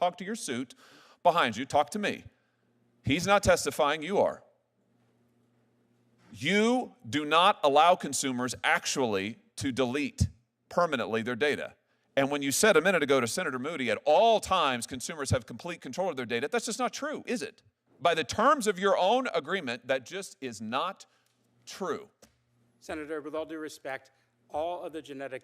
talk to your suit behind you. Talk to me. He's not testifying, you are. You do not allow consumers actually to delete permanently their data. And when you said a minute ago to Senator Moody, at all times consumers have complete control of their data, that's just not true, is it? By the terms of your own agreement, that just is not true. Senator, with all due respect, all of the genetic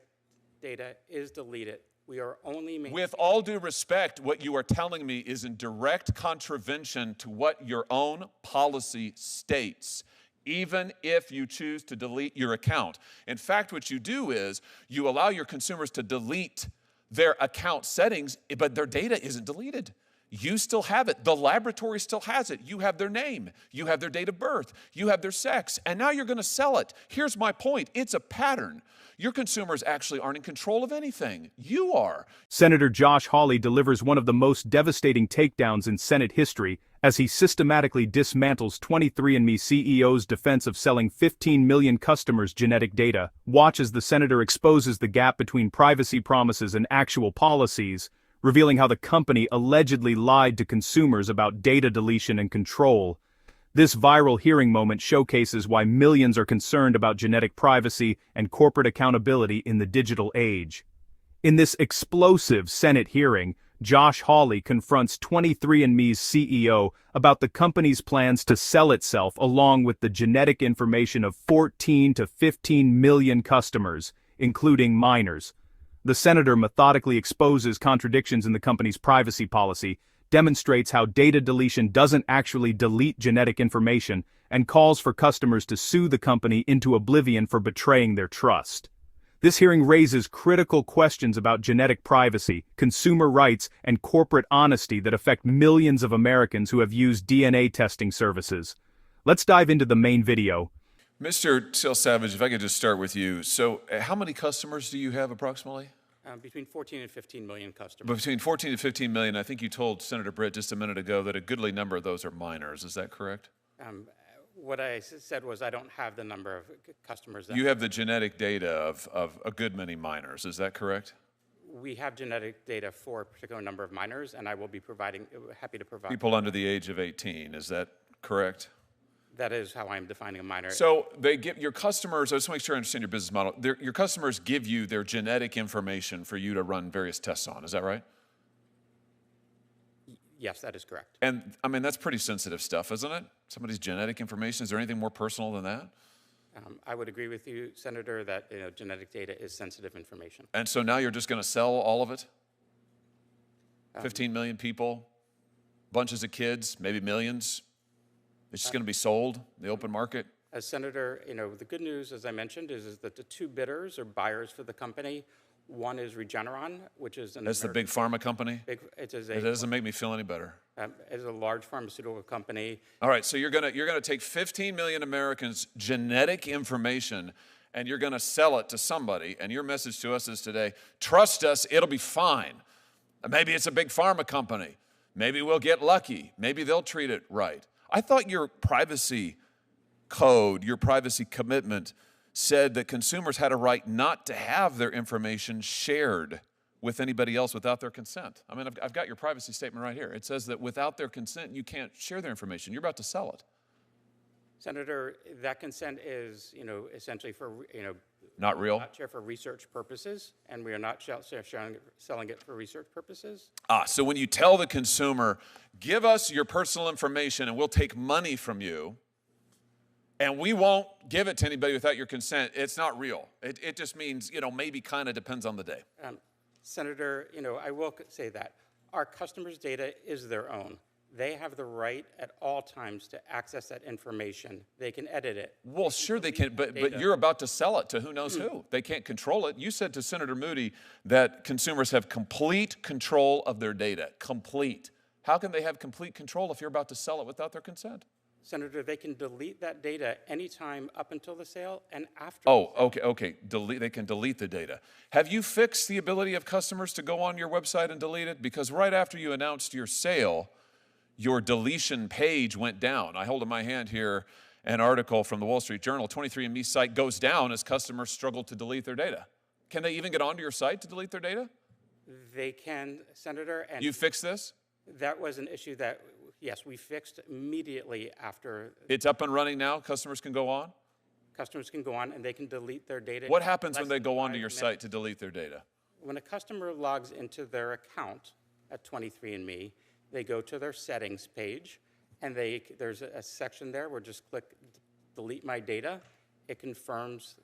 data is deleted. We are only With all due respect, what you are telling me is in direct contravention to what your own policy states, even if you choose to delete your account. In fact, what you do is you allow your consumers to delete their account settings, but their data isn't deleted. You still have it. The laboratory still has it. You have their name. You have their date of birth. You have their sex. And now you're going to sell it. Here's my point. It's a pattern. Your consumers actually aren't in control of anything. You are. Senator Josh Hawley delivers one of the most devastating takedowns in Senate history as he systematically dismantles 23andMe CEO's defense of selling 15 million customers' genetic data. Watch as the senator exposes the gap between privacy promises and actual policies, revealing how the company allegedly lied to consumers about data deletion and control. This viral hearing moment showcases why millions are concerned about genetic privacy and corporate accountability in the digital age. In this explosive Senate hearing, Josh Hawley confronts 23andMe's CEO about the company's plans to sell itself along with the genetic information of 14 to 15 million customers, including minors. The senator methodically exposes contradictions in the company's privacy policy, demonstrates how data deletion doesn't actually delete genetic information, and calls for customers to sue the company into oblivion for betraying their trust. This hearing raises critical questions about genetic privacy, consumer rights, and corporate honesty that affect millions of Americans who have used DNA testing services. Let's dive into the main video. Mr. Till Savage, if I could just start with you. So how many customers do you have approximately? Between 14 and 15 million customers. Between 14 and 15 million. I think you told Senator Britt just a minute ago that a goodly number of those are minors. Is that correct? What I said was I don't have the number of customers. You have the genetic data of a good many minors. Is that correct? We have genetic data for a particular number of minors, and I will be happy to provide. People under the age of 18. Is that correct? That is how I'm defining a minor. So they give your customers, I just want to make sure I understand your business model. Your customers give you their genetic information for you to run various tests on. Is that right? Yes, that is correct. And I mean, that's pretty sensitive stuff, isn't it? Somebody's genetic information. Is there anything more personal than that? I would agree with you, Senator, that genetic data is sensitive information. And so now you're just going to sell all of it? 15 million people, bunches of kids, maybe millions. It's just going to be sold in the open market? As Senator, the good news, as I mentioned, is that the two bidders or buyers for the company, one is Regeneron, which is That's the big pharma company? It doesn't make me feel any better. It's a large pharmaceutical company. All right, so you're gonna take 15 million Americans' genetic information and you're gonna sell it to somebody, and your message to us is today, trust us, it'll be fine. Maybe it's a big pharma company. Maybe we'll get lucky. Maybe they'll treat it right. I thought your privacy code, your privacy commitment said that consumers had a right not to have their information shared with anybody else without their consent. I mean, I've got your privacy statement right here. It says that without their consent, you can't share their information. You're about to sell it. Senator, that consent is, essentially for, not real? Not share for research purposes, and we are not selling it for research purposes. So when you tell the consumer, give us your personal information and we'll take money from you, and we won't give it to anybody without your consent, it's not real. It just means, maybe kind of depends on the day. Senator, I will say that our customers' data is their own. They have the right at all times to access that information. They can edit it. Well, sure they can, but you're about to sell it to who knows who. They can't control it. You said to Senator Moody that consumers have complete control of their data. Complete. How can they have complete control if you're about to sell it without their consent? Senator, they can delete that data anytime up until the sale and after. Oh, okay. They can delete the data. Have you fixed the ability of customers to go on your website and delete it? Because right after you announced your sale, your deletion page went down. I hold in my hand here an article from the Wall Street Journal. 23andMe site goes down as customers struggle to delete their data. Can they even get onto your site to delete their data? They can, Senator, and You fix this? that was an issue that, yes, we fixed immediately after. It's up and running now? Customers can go on? Customers can go on and they can delete their data. What happens less when they than go onto 5 your minutes. site to delete their data? When a customer logs into their account at 23andMe, they go to their settings page, and there's a section there where just click delete my data. It confirms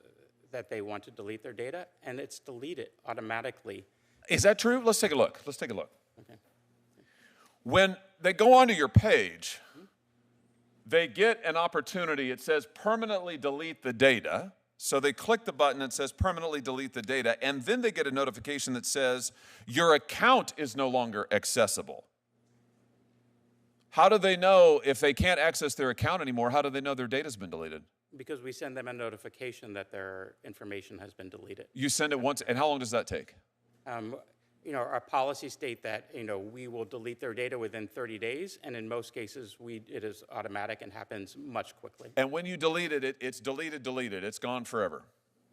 that they want to delete their data, and it's deleted automatically. Is that true? Let's take a look. Let's take a look. Okay. When they go onto your page, they get an opportunity. It says permanently delete the data. So they click the button that says permanently delete the data, and then they get a notification that says your account is no longer accessible. How do they know if they can't access their account anymore? How do they know their data's been deleted? Because we send them a notification that their information has been deleted. You send it once, and how long does that take? Our policies state that, we will delete their data within 30 days, and in most cases, it is automatic and happens much quickly. And when you delete it, it's deleted. It's gone forever.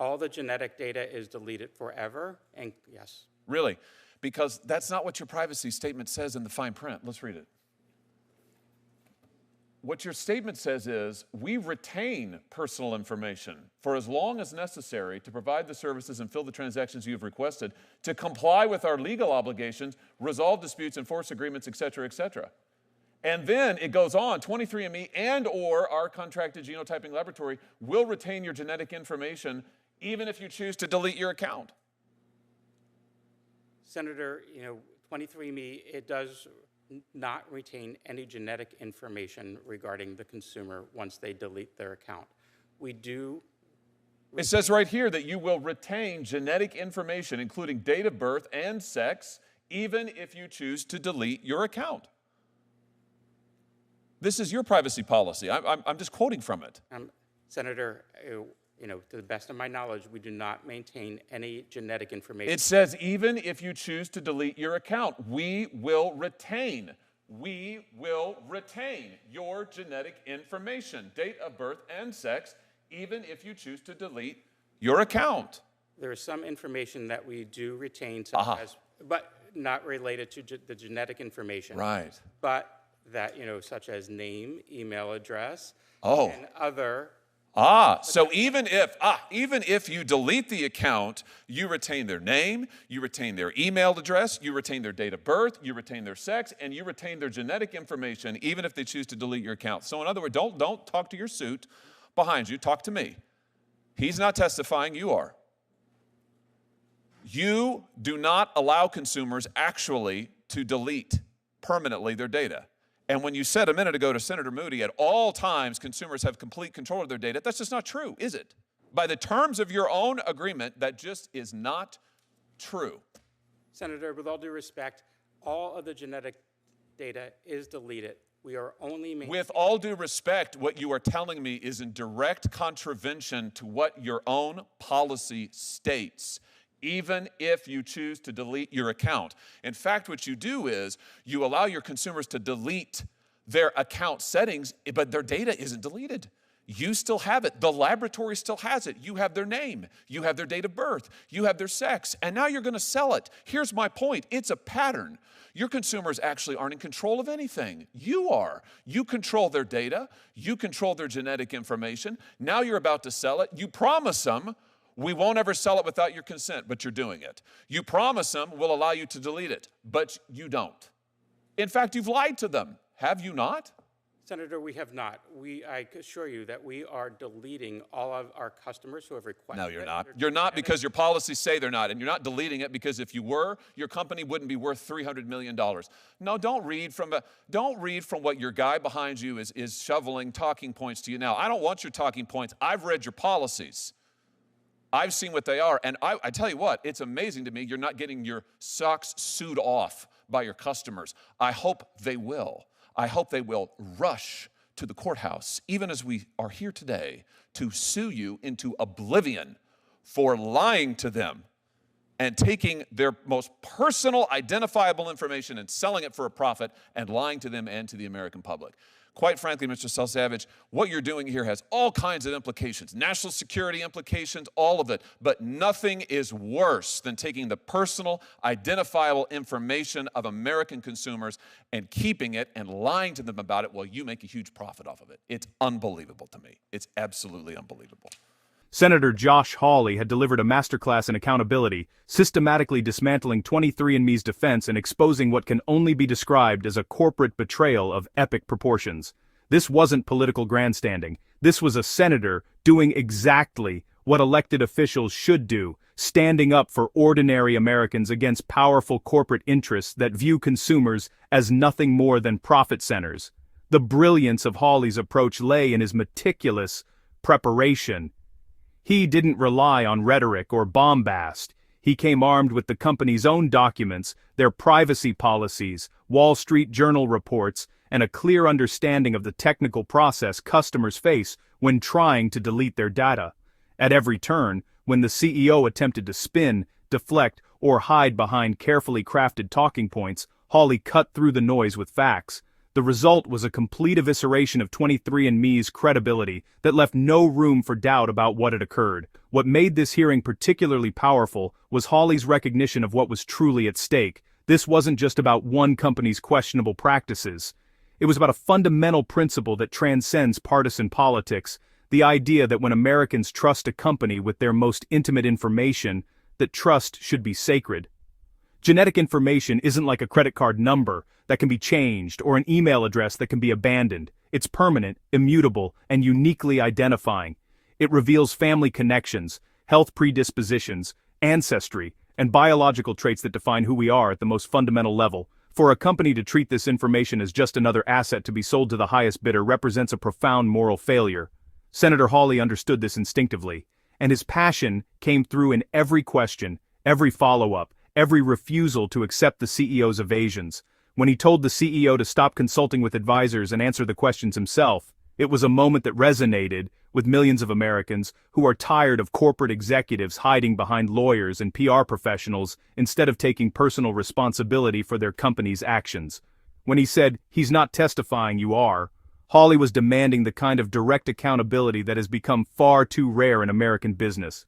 All the genetic data is deleted forever, and yes. Really? Because that's not what your privacy statement says in the fine print. Let's read it. What your statement says is, we retain personal information for as long as necessary to provide the services and fill the transactions you have requested, to comply with our legal obligations, resolve disputes, enforce agreements, et cetera, et cetera. And then it goes on, 23andMe and or our contracted genotyping laboratory will retain your genetic information even if you choose to delete your account. Senator, 23andMe, it does not retain any genetic information regarding the consumer once they delete their account. We do. It says right here that you will retain genetic information, including date of birth and sex, even if you choose to delete your account. This is your privacy policy. I'm just quoting from it. Senator, to the best of my knowledge, we do not maintain any genetic information. It says even if you choose to delete your account, we will retain your genetic information, date of birth and sex, even if you choose to delete your account. There is some information that we do retain, such as, but not related to the genetic information. Right. But that, such as name, email address, Oh. and other. So even if you delete the account, you retain their name, you retain their email address, you retain their date of birth, you retain their sex, and you retain their genetic information, even if they choose to delete your account. So in other words, don't talk to your suit behind you, talk to me. He's not testifying, you are. You do not allow consumers actually to delete permanently their data. And when you said a minute ago to Senator Moody, at all times consumers have complete control of their data, that's just not true, is it? By the terms of your own agreement, that just is not true. Senator, with all due respect, all of the genetic data is deleted. We are only With all due respect, what you are telling me is in direct contravention to what your own policy states, even if you choose to delete your account. In fact, what you do is you allow your consumers to delete their account settings, but their data isn't deleted. You still have it. The laboratory still has it. You have their name. You have their date of birth. You have their sex. And now you're going to sell it. Here's my point. It's a pattern. Your consumers actually aren't in control of anything. You are. You control their data. You control their genetic information. Now you're about to sell it. You promise them, we won't ever sell it without your consent, but you're doing it. You promise them we'll allow you to delete it, but you don't. In fact, you've lied to them. Have you not? Senator, we have not. I assure you that we are deleting all of our customers who have requested. No, you're not. You're not because your policies say they're not, and you're not deleting it because if you were, your company wouldn't be worth $300 million. No, don't read from what your guy behind you is shoveling talking points to you now. I don't want your talking points. I've read your policies. I've seen what they are, and I tell you what, it's amazing to me you're not getting your socks sewed off by your customers. I hope they will. I hope they will rush to the courthouse, even as we are here today, to sue you into oblivion for lying to them and taking their most personal, identifiable information and selling it for a profit and lying to them and to the American public. Quite frankly, Mr. Selsavage, what you're doing here has all kinds of implications, national security implications, all of it, but nothing is worse than taking the personal, identifiable information of American consumers and keeping it and lying to them about it while you make a huge profit off of it. It's unbelievable to me. It's absolutely unbelievable. Senator Josh Hawley had delivered a masterclass in accountability, systematically dismantling 23andMe's defense and exposing what can only be described as a corporate betrayal of epic proportions. This wasn't political grandstanding. This was a senator doing exactly what elected officials should do, standing up for ordinary Americans against powerful corporate interests that view consumers as nothing more than profit centers. The brilliance of Hawley's approach lay in his meticulous preparation. He didn't rely on rhetoric or bombast. He came armed with the company's own documents, their privacy policies, Wall Street Journal reports, and a clear understanding of the technical process customers face when trying to delete their data. At every turn, when the CEO attempted to spin, deflect, or hide behind carefully crafted talking points, Hawley cut through the noise with facts. The result was a complete evisceration of 23andMe's credibility that left no room for doubt about what had occurred. What made this hearing particularly powerful was Hawley's recognition of what was truly at stake. This wasn't just about one company's questionable practices. It was about a fundamental principle that transcends partisan politics, the idea that when Americans trust a company with their most intimate information, that trust should be sacred. Genetic information isn't like a credit card number that can be changed or an email address that can be abandoned. It's permanent, immutable, and uniquely identifying. It reveals family connections, health predispositions, ancestry, and biological traits that define who we are at the most fundamental level. For a company to treat this information as just another asset to be sold to the highest bidder represents a profound moral failure. Senator Hawley understood this instinctively, and his passion came through in every question, every follow-up, every refusal to accept the CEO's evasions. When he told the CEO to stop consulting with advisors and answer the questions himself, it was a moment that resonated with millions of Americans who are tired of corporate executives hiding behind lawyers and PR professionals instead of taking personal responsibility for their company's actions. When he said, "He's not testifying, you are," Hawley was demanding the kind of direct accountability that has become far too rare in American business.